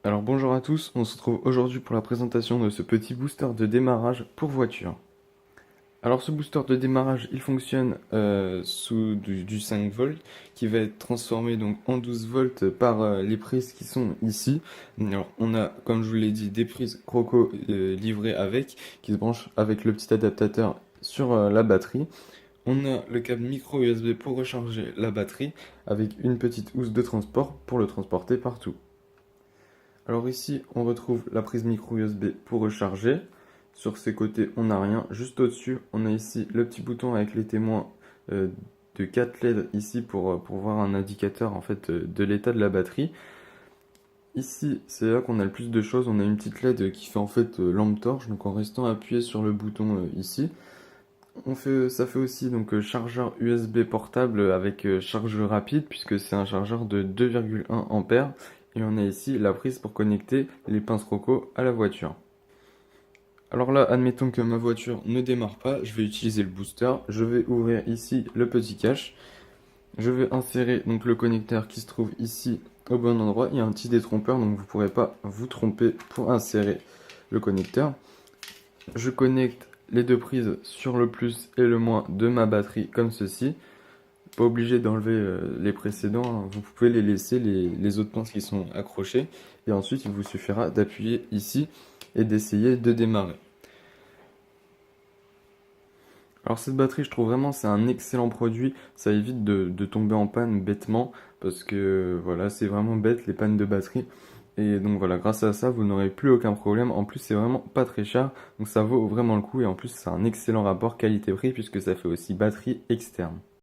Alors bonjour à tous, on se retrouve aujourd'hui pour la présentation de ce petit booster de démarrage pour voiture. Alors ce booster de démarrage, il fonctionne sous du 5 volts qui va être transformé donc en 12 volts par les prises qui sont ici. Alors on a, comme je vous l'ai dit, des prises Croco livrées avec, qui se branchent avec le petit adaptateur sur la batterie. On a le câble micro USB pour recharger la batterie avec une petite housse de transport pour le transporter partout. Alors ici, on retrouve la prise micro USB pour recharger. Sur ces côtés, on n'a rien. Juste au-dessus, on a ici le petit bouton avec les témoins euh, de 4 LED ici pour voir un indicateur en fait de l'état de la batterie. Ici, c'est là qu'on a le plus de choses. On a une petite LED qui fait en fait lampe torche. Donc en restant appuyé sur le bouton ici, ça fait aussi donc chargeur USB portable avec charge rapide puisque c'est un chargeur de 2,1 ampères et on a ici la prise pour connecter les pinces Roco à la voiture. Alors là, admettons que ma voiture ne démarre pas, je vais utiliser le booster, je vais ouvrir ici le petit cache, je vais insérer donc le connecteur qui se trouve ici au bon endroit, il y a un petit détrompeur donc vous ne pourrez pas vous tromper pour insérer le connecteur. Je connecte les deux prises sur le plus et le moins de ma batterie comme ceci. Pas obligé d'enlever les précédents, hein. Vous pouvez les laisser, les autres pinces qui sont accrochées. Et ensuite, il vous suffira d'appuyer ici et d'essayer de démarrer. Alors cette batterie, je trouve vraiment c'est un excellent produit. Ça évite de tomber en panne bêtement parce que voilà, c'est vraiment bête les pannes de batterie. Et donc voilà, grâce à ça, vous n'aurez plus aucun problème. En plus, c'est vraiment pas très cher, donc ça vaut vraiment le coup. Et en plus, c'est un excellent rapport qualité-prix puisque ça fait aussi batterie externe.